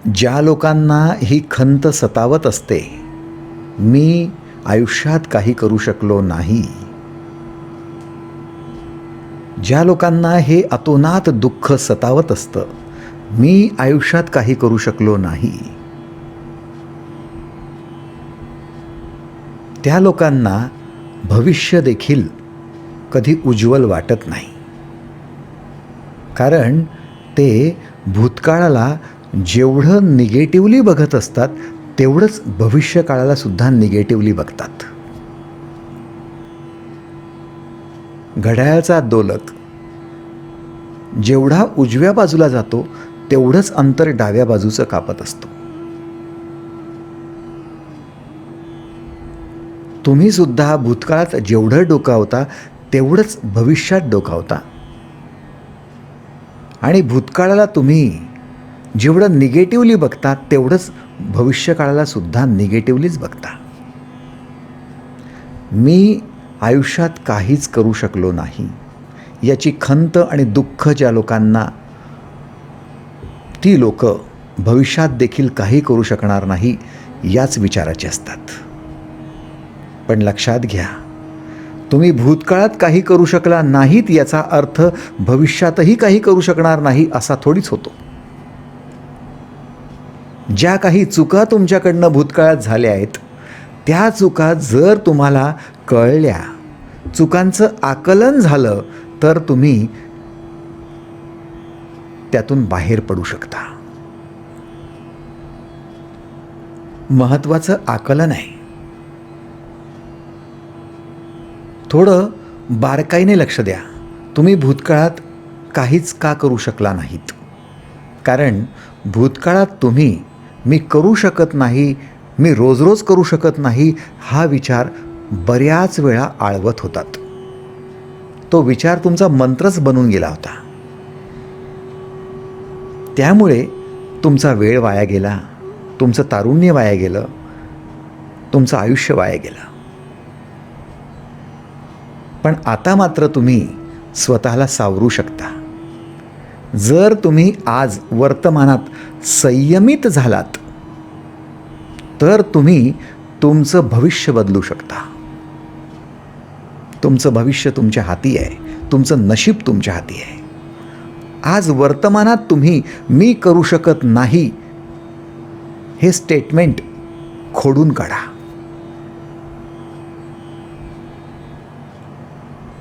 ज्या लोकांना ही खंत सतावत असते, मी आयुष्यात काही करू शकलो नाही, ज्या लोकांना हे अतोनात दुःख सतावत असतं, मी आयुष्यात काही करू शकलो नाही, त्या लोकांना भविष्य देखील कधी उज्ज्वल वाटत नाही. कारण ते भूतकाळाला जेवढं निगेटिव्हली बघत असतात, तेवढंच भविष्यकाळाला सुद्धा निगेटिव्हली बघतात. घड्याळाचा दोलक जेवढा उजव्या बाजूला जातो, तेवढंच अंतर डाव्या बाजूचं कापत असतो. तुम्ही सुद्धा भूतकाळात जेवढं डोकावता, तेवढंच भविष्यात डोकावता. आणि भूतकाळाला तुम्ही जेवढं निगेटिव्हली बघता, तेवढंच भविष्यकाळाला सुद्धा निगेटिव्हलीच बघता. मी आयुष्यात काहीच करू शकलो नाही, याची खंत आणि दुःख ज्या लोकांना, ती लोक भविष्यात देखील काही करू शकणार नाही याच विचाराचे असतात. पण लक्षात घ्या, तुम्ही भूतकाळात काही करू शकला नाहीत याचा अर्थ भविष्यातही काही करू शकणार नाही असा थोडीच होतो. ज्या काही चुका तुमच्याकडनं भूतकाळात झाल्या आहेत, त्या चुका जर तुम्हाला कळल्या, चुकांचं आकलन झालं, तर तुम्ही त्यातून बाहेर पडू शकता. महत्त्वाचं आकलन आहे. थोडं बारकाईने लक्ष द्या. तुम्ही भूतकाळात काहीच का करू शकला नाहीत? कारण भूतकाळात तुम्ही मी करू शकत नाही, मी रोज रोज करू शकत नाही, हा विचार बऱ्याच वेळा आळवत होतात. तो विचार तुमचा मंत्रच बनून गेला होता. त्यामुळे तुमचा वेळ वाया गेला, तुमचं तारुण्य वाया गेलं, तुमचं आयुष्य वाया गेलं. पण आता मात्र तुम्ही स्वतःला सावरू शकता. जर तुम्ही आज वर्तमानात संयमित झालात, तर तुम्ही तुमचं भविष्य बदलू शकता. तुमचं भविष्य तुमच्या हाती आहे, तुमचं नशीब तुमच्या हाती आहे. आज वर्तमानात तुम्ही मी करू शकत नाही हे स्टेटमेंट खोडून काढा.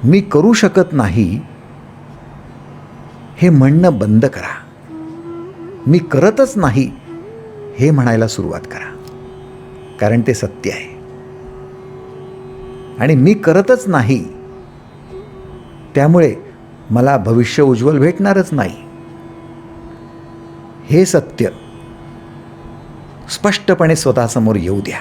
मी करू शकत नाही हे म्हणणं बंद करा. मी करतच नाही हे म्हणायला सुरुवात करा. कारण ते सत्य आहे. आणि मी करतच नाही, त्यामुळे मला भविष्य उज्ज्वल भेटणारच नाही, हे सत्य स्पष्टपणे स्वतःसमोर येऊ द्या.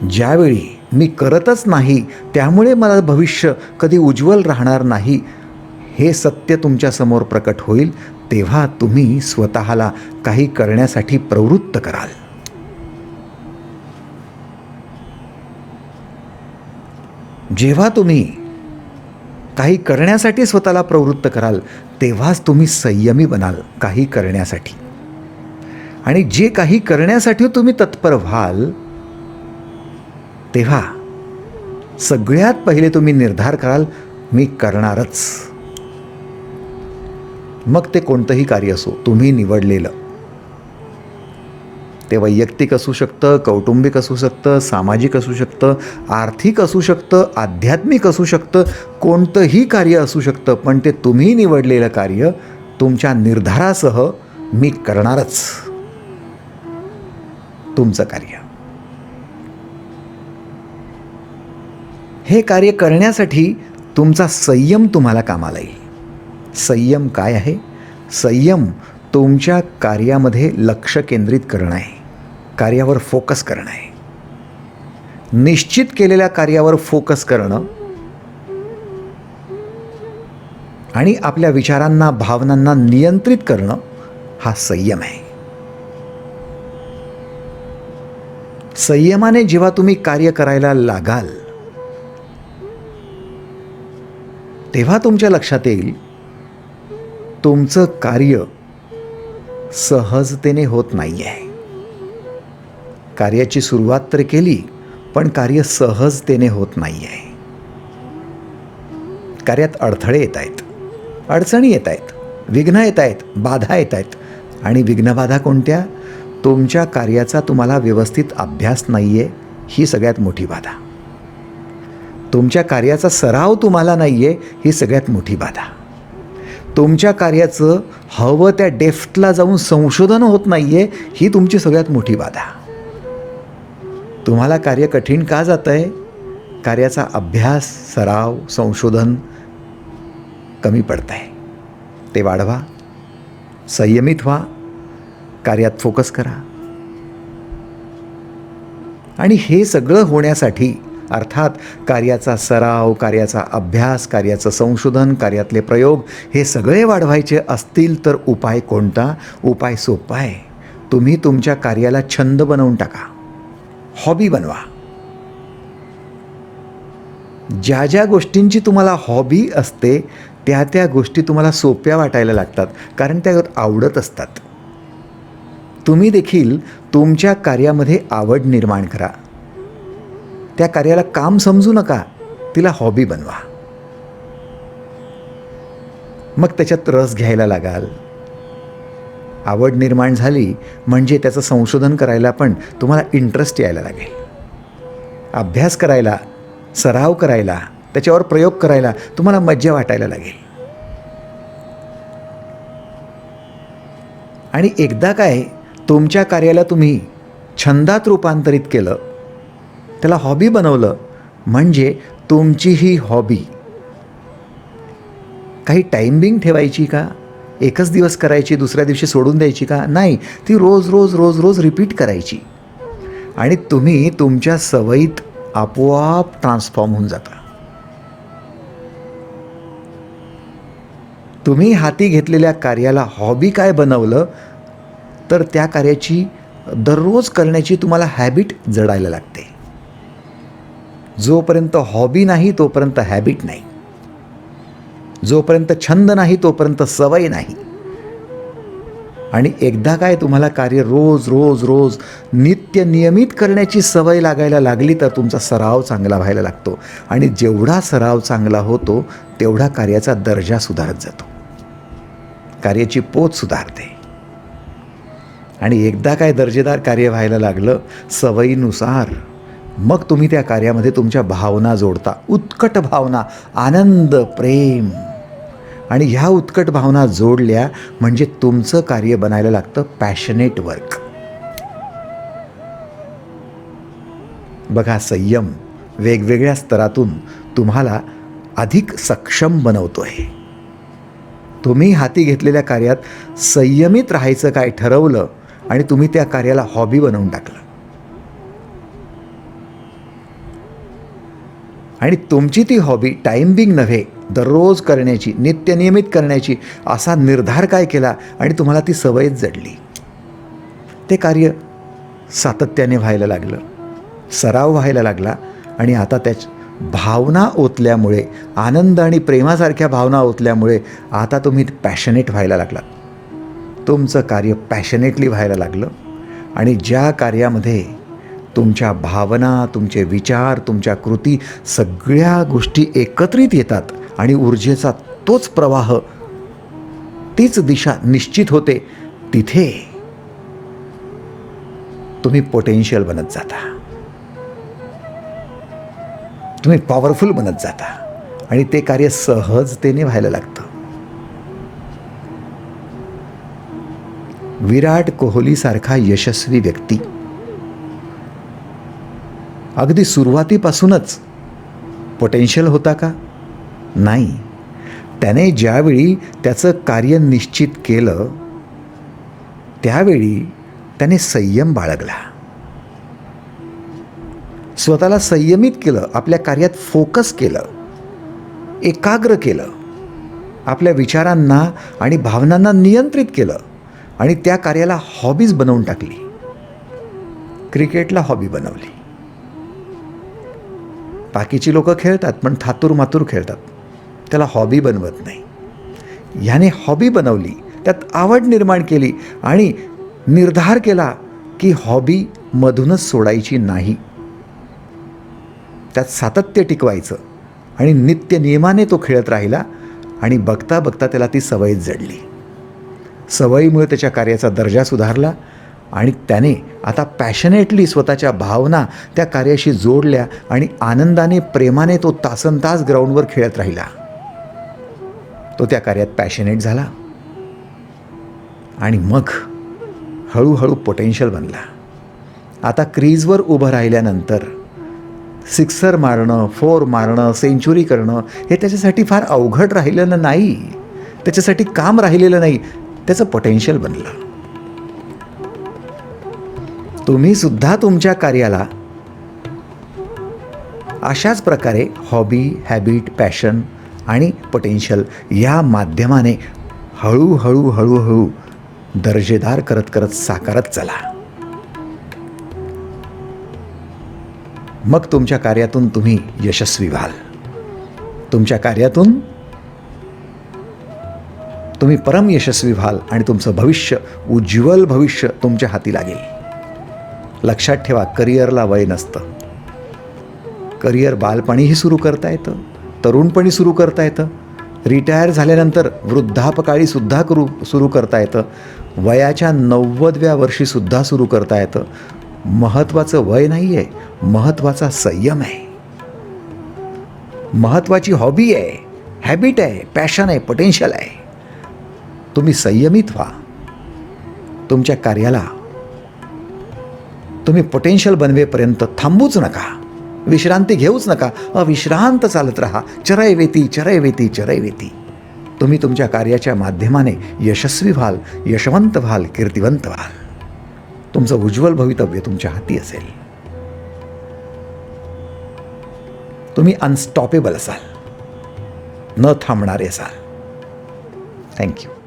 ज्यावेळी मी करतच नाही, त्यामुळे मला भविष्य कधी उज्ज्वल राहणार नाही, हे सत्य तुमच्यासमोर प्रकट होईल, तेव्हा तुम्ही स्वतःला काही करण्यासाठी प्रवृत्त कराल. जेव्हा तुम्ही काही करण्यासाठी स्वतःला प्रवृत्त कराल, तेव्हाच तुम्ही संयमी बनाल काही करण्यासाठी. आणि जे काही करण्यासाठी तुम्ही तत्पर व्हाल, तेव्हा सगळ्यात पहिले तुम्ही निर्धार कराल, मी करणारच. मग ते कोणतंही कार्य असो, तुम्ही निवडलेलं, ते वैयक्तिक असू शकतं, कौटुंबिक असू शकतं, सामाजिक असू शकतं, आर्थिक असू शकतं, आध्यात्मिक असू शकतं, कोणतंही कार्य असू शकतं. पण ते तुम्ही निवडलेलं कार्य तुमच्या निर्धारासह मी करणारच, तुमचं कार्य. हे कार्य करण्यासाठी तुमचा संयम तुम्हाला कामाला येईल. संयम काय आहे? संयम तुमच्या कार्यामध्ये लक्ष केंद्रित करणं आहे, कार्यावर फोकस करणं आहे. निश्चित केलेल्या कार्यावर फोकस करणं आणि आपल्या विचारांना, भावनांना नियंत्रित करणं, हा संयम आहे. संयमाने जेव्हा तुम्ही कार्य करायला लागाल, तेव्हा तुमच्या लक्षात येईल तुमचं कार्य सहजतेने होत नाही आहे. कार्याची सुरुवात तर केली, पण कार्य सहजतेने होत नाही आहे. कार्यात अडथळे येत आहेत, अडचणी येत आहेत, विघ्न येत आहेत, बाधा येत आहेत. आणि विघ्नबाधा कोणत्या? तुमच्या कार्याचा तुम्हाला व्यवस्थित अभ्यास नाही आहे, ही सगळ्यात मोठी बाधा. तुमच्या कार्याचा सराव तुम्हाला नाही आहे, ही सगळ्यात मोठी बाधा. तुमच्या कार्याचं हवं त्या डेप्थला जाऊन संशोधन होत नाही आहे, ही तुमची सगळ्यात मोठी बाधा. तुम्हाला कार्य कठीण का जातं आहे? कार्याचा अभ्यास, सराव, संशोधन कमी पडतं आहे. ते वाढवा, संयमित व्हा, कार्यात फोकस करा. आणि हे सगळं होण्यासाठी अर्थात कार्याचा सराव, कार्याचा अभ्यास, कार्याचं संशोधन, कार्यातले प्रयोग हे सगळे वाढवायचे असतील तर उपाय कोणता? उपाय सोपा आहे. तुम्ही तुमच्या कार्याला छंद बनवून टाका, हॉबी बनवा. ज्या ज्या गोष्टींची तुम्हाला हॉबी असते त्या त्या गोष्टी तुम्हाला सोप्या वाटायला लागतात, कारण त्या आवडत असतात. तुम्ही देखील तुमच्या कार्यामध्ये आवड निर्माण करा. त्या कार्याला काम समजू नका, तिला हॉबी बनवा. मग त्याच्यात रस घ्यायला लागाल. आवड निर्माण झाली म्हणजे त्याचं संशोधन करायला पण तुम्हाला इंटरेस्ट यायला लागेल. अभ्यास करायला, सराव करायला, त्याच्यावर प्रयोग करायला तुम्हाला मज्जा वाटायला लागेल. आणि एकदा काय तुमच्या कार्याला तुम्ही छंदात रूपांतरित केलं, त्याला हॉबी बनवलं, म्हणजे तुमची ही हॉबी काही टायमिंग ठेवायची का? एकच दिवस करायची, दुसऱ्या दिवशी सोडून द्यायची का? नाही, ती रोज रोज रोज रोज रिपीट करायची. आणि तुम्ही तुमच्या सवयीत आपोआप ट्रान्सफॉर्म होऊन जाता. तुम्ही हाती घेतलेल्या कार्याला हॉबी काय बनवलं तर त्या कार्याची दररोज करण्याची तुम्हाला हॅबिट जडायला लागते. जोपर्यंत हॉबी नाही तोपर्यंत हॅबिट नाही. जोपर्यंत छंद नाही तोपर्यंत सवय नाही. आणि एकदा काय तुम्हाला कार्य रोज रोज रोज नित्य नियमित करण्याची सवय लागायला लागली तर तुमचा सराव चांगला व्हायला लागतो. आणि जेवढा सराव चांगला होतो तेवढा कार्याचा दर्जा सुधारत जातो, कार्याची पोच सुधारते. आणि एकदा काय दर्जेदार कार्य व्हायला लागलं सवयीनुसार, मग तुम्ही त्या कार्यामध्ये तुमच्या भावना जोडता, उत्कट भावना, आनंद, प्रेम. आणि ह्या उत्कट भावना जोडल्या म्हणजे तुमचं कार्य बनायला लागतं पॅशनेट वर्क. बघा, संयम वेगवेगळ्या स्तरातून तुम्हाला अधिक सक्षम बनवतोय. तुम्ही हाती घेतलेल्या कार्यात संयमित राहायचं काय ठरवलं आणि तुम्ही त्या कार्याला हॉबी बनवून टाकलं. आणि तुमची ती हॉबी टाइमिंग नव्हे, दररोज करण्याची, नित्यनियमित करण्याची असा निर्धार काय केला आणि तुम्हाला ती सवयच जडली. ते कार्य सातत्याने व्हायला लागलं, सराव व्हायला लागला. आणि आता त्याच भावना ओतल्यामुळे, आनंद आणि प्रेमासारख्या भावना ओतल्यामुळे आता तुम्ही पॅशनेट व्हायला लागलात. तुमचं कार्य पॅशनेटली व्हायला लागलं. आणि ज्या कार्यामध्ये तुमच्या भावना, तुमचे विचार, तुमच्या कृती सगळ्या गोष्टी एकत्रित येतात आणि ऊर्जेचा तोच प्रवाह, तीच दिशा निश्चित होते, तिथे तुम्ही पोटेन्शियल बनत जाता, तुम्ही पॉवरफुल बनत जाता आणि ते कार्य सहजतेने व्हायला लागतं. विराट कोहलीसारखा यशस्वी व्यक्ती अगदी सुरुवातीपासूनच पोटेन्शियल होता का? नाही. त्याने ज्यावेळी त्याचं कार्य निश्चित केलं त्यावेळी त्याने संयम बाळगला, स्वतःला संयमित केलं, आपल्या कार्यात फोकस केलं, एकाग्र केलं, आपल्या विचारांना आणि भावनांना नियंत्रित केलं आणि त्या कार्याला हॉबीज बनवून टाकली. क्रिकेटला हॉबी बनवली. बाकीची लोकं खेळतात पण थातूर मातूर खेळतात, त्याला हॉबी बनवत नाही. ह्याने हॉबी बनवली त्यात आवड निर्माण केली आणि निर्धार केला की हॉबी मधूनच सोडायची नाही, त्यात सातत्य टिकवायचं आणि नित्य नियमाने तो खेळत राहिला आणि बघता बघता त्याला ती सवयच जडली. सवयीमुळे त्याच्या कार्याचा दर्जा सुधारला आणि त्याने आता पॅशनेटली स्वतःच्या भावना त्या कार्याशी जोडल्या आणि आनंदाने प्रेमाने तो तासनतास ग्राउंडवर खेळत राहिला. तो त्या कार्यात पॅशनेट झाला आणि मग हळूहळू पोटेन्शियल बनला. आता क्रीजवर उभं राहिल्यानंतर सिक्सर मारणं, फोर मारणं, सेंचुरी करणं हे त्याच्यासाठी फार अवघड राहिलेलं नाही, त्याच्यासाठी काम राहिलेलं नाही, त्याचं पोटेन्शियल बनलं. तुम्ही सुद्धा तुमच्या कार्याला अशाच प्रकारे हॉबी, हॅबिट, पॅशन आणि पोटेन्शियल या माध्यमाने हळूहळू हळूहळू दर्जेदार करत करत साकारत चला. मग तुमच्या कार्यातून तुम्ही यशस्वी व्हाल. तुमच्या कार्यातून तुम्ही परम यशस्वी व्हाल आणि तुमचं भविष्य, उज्ज्वल भविष्य तुमच्या हाती लागेल. लक्षात ठेवा, करिअरला वय नसतं. करिअर बालपणीही सुरू करता येतं, तरुणपणी सुरू करता येतं, रिटायर झाल्यानंतर वृद्धापकाळीसुद्धा सुरू करता येतं, वयाच्या 90व्या वर्षीसुद्धा सुरू करता येतं. महत्त्वाचं वय नाही आहे, महत्त्वाचा संयम आहे. महत्त्वाची हॉबी आहे, हॅबिट आहे, पॅशन आहे, पोटेन्शियल आहे. तुम्ही संयमित व्हा. तुमच्या कार्याला तुम्ही पोटेन्शियल बनवेपर्यंत थांबूच नका, विश्रांती घेऊच नका, अविश्रांत चालत राहा. चरैवेती चरैवेती चरैवेती. तुम्ही तुमच्या कार्याच्या माध्यमाने यशस्वी व्हाल, यशवंत व्हाल, कीर्तिवंत व्हाल. तुमचं उज्ज्वल भवितव्य तुमच्या हाती असेल. तुम्ही अनस्टॉपेबल असाल, न थांबणारे असाल. थँक्यू.